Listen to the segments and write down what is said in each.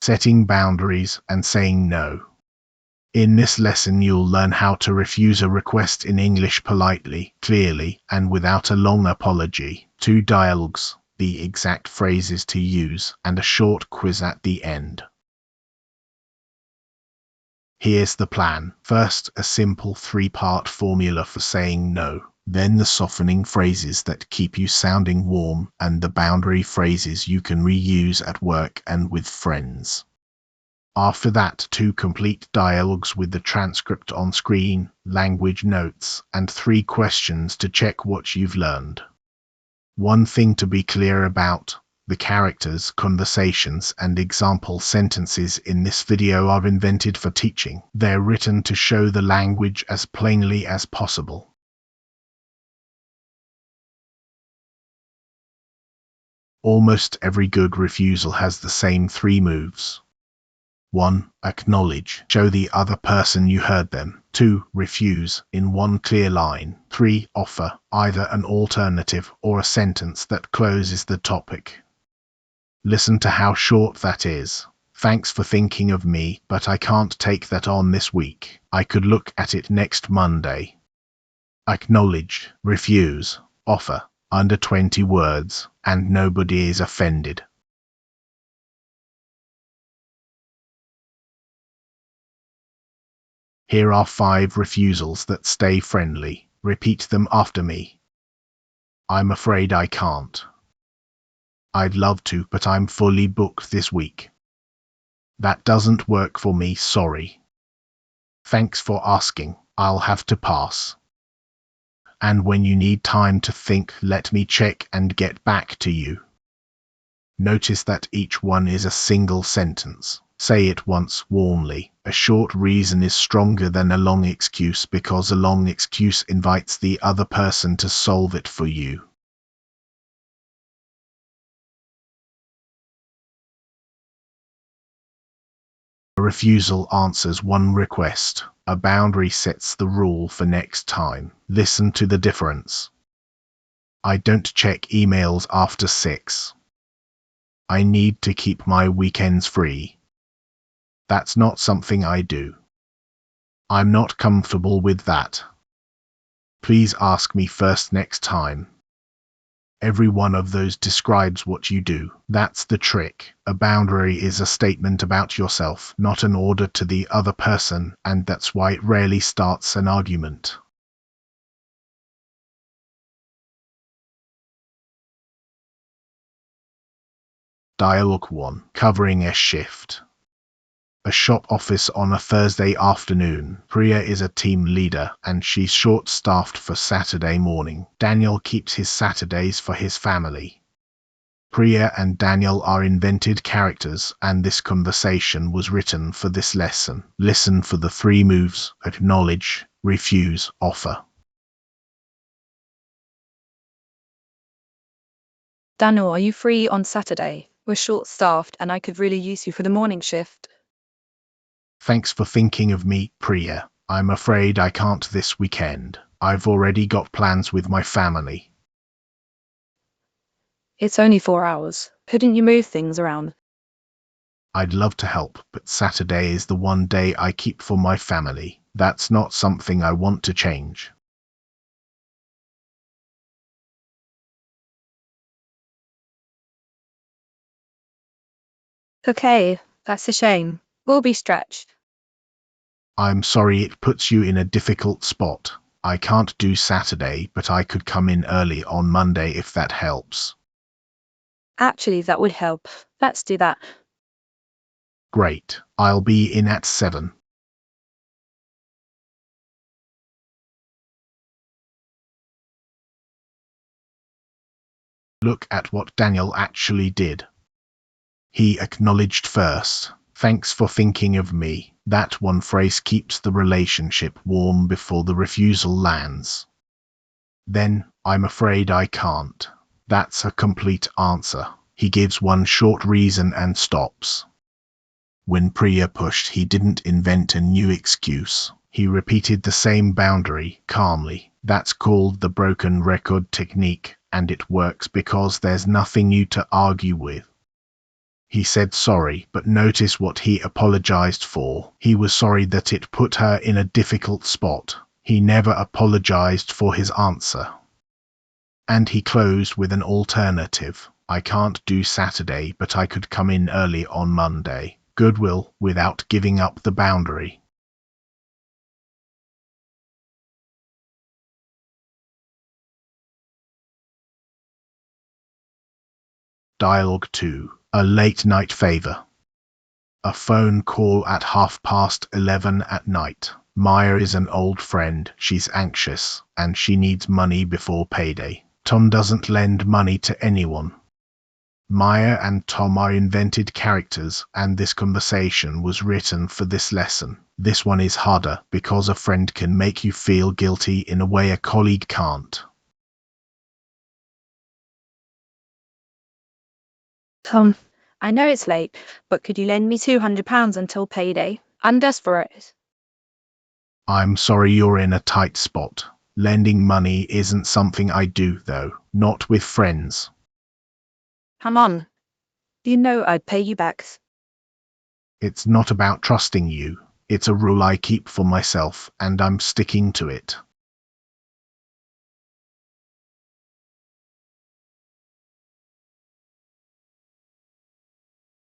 setting boundaries, and saying no. In this lesson, you'll learn how to refuse a request in English politely, clearly, and without a long apology. 2 dialogues, the exact phrases to use, and a short quiz at the end. Here's the plan. First, a simple 3-part formula for saying no. Then the softening phrases that keep you sounding warm, and the boundary phrases you can reuse at work and with friends. After that, 2 complete dialogues with the transcript on screen, language notes, and 3 questions to check what you've learned. One thing to be clear about: the characters, conversations, and example sentences in this video are invented for teaching. They're written to show the language as plainly as possible. Almost every good refusal has the same 3 moves. 1. Acknowledge. Show the other person you heard them. 2. Refuse, in one clear line. 3. Offer, either an alternative or a sentence that closes the topic. Listen to how short that is. Thanks for thinking of me, but I can't take that on this week. I could look at it next Monday. Acknowledge, refuse, offer, under 20 words, and nobody is offended. Here are 5 refusals that stay friendly. Repeat them after me. I'm afraid I can't. I'd love to, but I'm fully booked this week. That doesn't work for me, sorry. Thanks for asking, I'll have to pass. And when you need time to think, let me check and get back to you. Notice that each one is a single sentence. Say it once, warmly. A short reason is stronger than a long excuse because a long excuse invites the other person to solve it for you. A refusal answers one request. A boundary sets the rule for next time. Listen to the difference. I don't check emails after 6. I need to keep my weekends free. That's not something I do. I'm not comfortable with that. Please ask me first next time. Every one of those describes what you do. That's the trick. A boundary is a statement about yourself, not an order to the other person, and that's why it rarely starts an argument. Dialogue 1. Covering a shift. A shop office on a Thursday afternoon. Priya is a team leader, and she's short-staffed for Saturday morning. Daniel keeps his Saturdays for his family. Priya and Daniel are invented characters, and this conversation was written for this lesson. Listen for the 3 moves: acknowledge, refuse, offer. Daniel, are you free on Saturday? We're short-staffed and I could really use you for the morning shift. Thanks for thinking of me, Priya. I'm afraid I can't this weekend. I've already got plans with my family. It's only 4 hours. Couldn't you move things around? I'd love to help, but Saturday is the one day I keep for my family. That's not something I want to change. Okay, that's a shame. We'll be stretched. I'm sorry it puts you in a difficult spot. I can't do Saturday, but I could come in early on Monday if that helps. Actually, that would help. Let's do that. Great. I'll be in at 7. Look at what Daniel actually did. He acknowledged first. Thanks for thinking of me. That one phrase keeps the relationship warm before the refusal lands. Then, I'm afraid I can't. That's a complete answer. He gives one short reason and stops. When Priya pushed, he didn't invent a new excuse. He repeated the same boundary, calmly. That's called the broken record technique, and it works because there's nothing new to argue with. He said sorry, but notice what he apologized for. He was sorry that it put her in a difficult spot. He never apologized for his answer. And he closed with an alternative. I can't do Saturday, but I could come in early on Monday. Goodwill, without giving up the boundary. Dialogue 2. A late night favor. A phone call at 11:30 at night. Maya is an old friend. She's anxious, and she needs money before payday. Tom doesn't lend money to anyone. Maya and Tom are invented characters, and this conversation was written for this lesson. This one is harder, because a friend can make you feel guilty in a way a colleague can't. Tom, I know it's late, but could you lend me £200 until payday? I'm desperate. I'm sorry you're in a tight spot. Lending money isn't something I do, though. Not with friends. Come on. You know I'd pay you back. It's not about trusting you. It's a rule I keep for myself, and I'm sticking to it.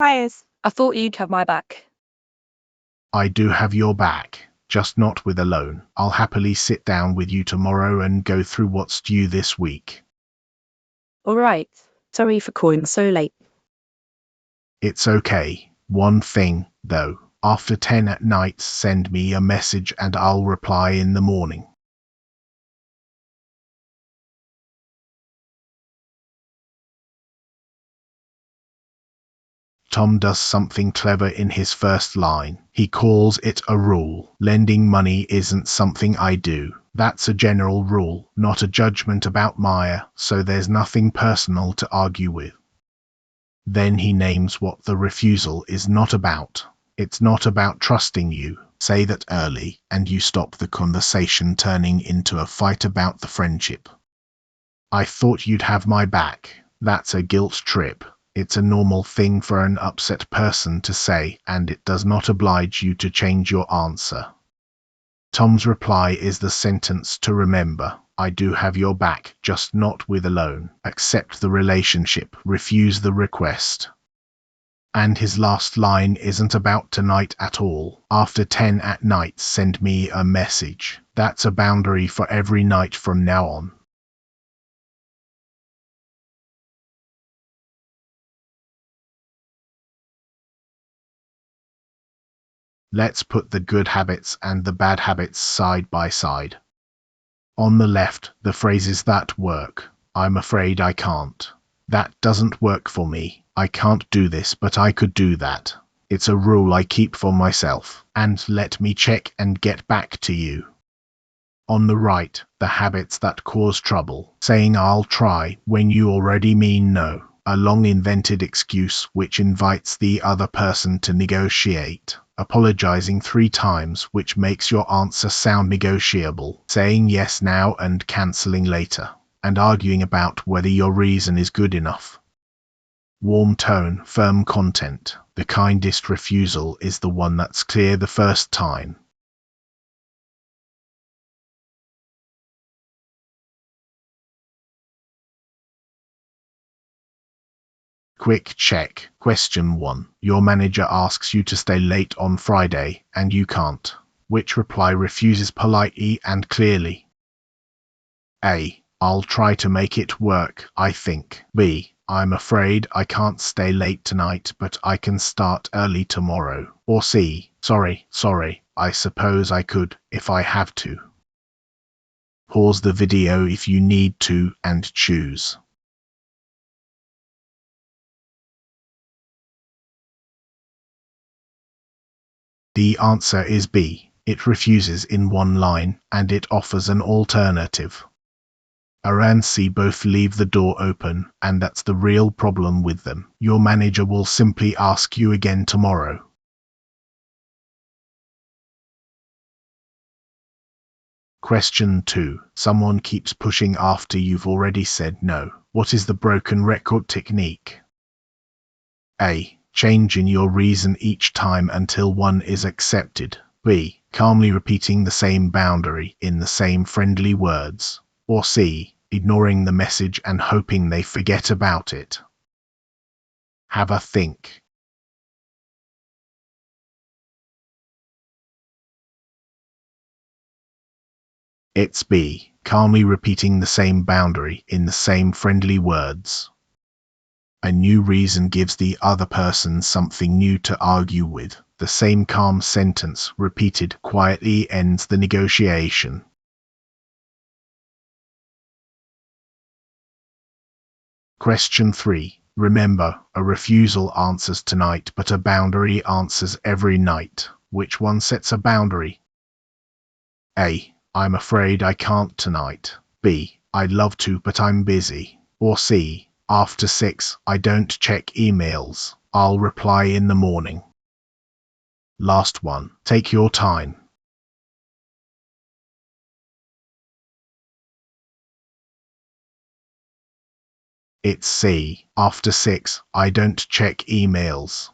Piers, I thought you'd have my back. I do have your back, just not with a loan. I'll happily sit down with you tomorrow and go through what's due this week. All right. Sorry for calling so late. It's okay. One thing, though. After 10 at night, send me a message and I'll reply in the morning. Tom does something clever in his first line. He calls it a rule. Lending money isn't something I do. That's a general rule, not a judgment about Maya, so there's nothing personal to argue with. Then he names what the refusal is not about. It's not about trusting you. Say that early, and you stop the conversation turning into a fight about the friendship. I thought you'd have my back. That's a guilt trip. It's a normal thing for an upset person to say, and it does not oblige you to change your answer. Tom's reply is the sentence to remember. I do have your back, just not with a loan. Accept the relationship, refuse the request. And his last line isn't about tonight at all. After 10 at night, send me a message. That's a boundary for every night from now on. Let's put the good habits and the bad habits side by side. On the left, the phrases that work. I'm afraid I can't. That doesn't work for me. I can't do this, but I could do that. It's a rule I keep for myself. And let me check and get back to you. On the right, the habits that cause trouble. Saying I'll try when you already mean no. A long invented excuse which invites the other person to negotiate. Apologizing 3 times which makes your answer sound negotiable. Saying yes now and cancelling later. And arguing about whether your reason is good enough. Warm tone, firm content. The kindest refusal is the one that's clear the first time. Quick check. Question 1. Your manager asks you to stay late on Friday, and you can't. Which reply refuses politely and clearly? A. I'll try to make it work, I think. B. I'm afraid I can't stay late tonight, but I can start early tomorrow. Or C. Sorry, I suppose I could, if I have to. Pause the video if you need to, and choose. The answer is B. It refuses in one line, and it offers an alternative. A and C both leave the door open, and that's the real problem with them. Your manager will simply ask you again tomorrow. Question 2. Someone keeps pushing after you've already said no. What is the broken record technique? A. changing your reason each time until one is accepted. B. Calmly repeating the same boundary in the same friendly words. Or C. Ignoring the message and hoping they forget about it. Have a think. It's B. Calmly repeating the same boundary in the same friendly words. A new reason gives the other person something new to argue with. The same calm sentence repeated quietly ends the negotiation. Question 3. Remember, a refusal answers tonight, but a boundary answers every night. Which one sets a boundary? A. I'm afraid I can't tonight. B. I'd love to, but I'm busy. Or C. After 6, I don't check emails. I'll reply in the morning. Last one. Take your time. It's C. After 6, I don't check emails.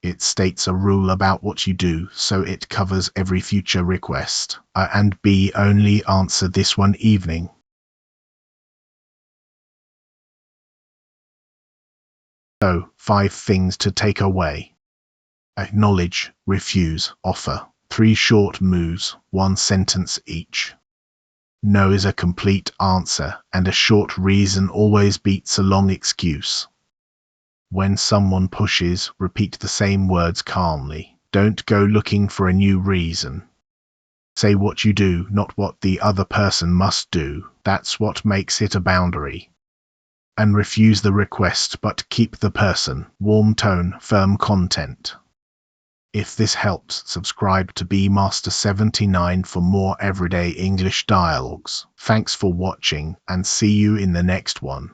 It states a rule about what you do, so it covers every future request. A and B only answer this one evening. So, 5 things to take away. Acknowledge, refuse, offer. 3 short moves, 1 sentence each. No is a complete answer, and a short reason always beats a long excuse. When someone pushes, repeat the same words calmly. Don't go looking for a new reason. Say what you do, not what the other person must do. That's what makes it a boundary. And refuse the request, but keep the person. Warm tone, firm content. If this helps, subscribe to BMaster79 for more everyday English dialogues. Thanks for watching, and see you in the next one.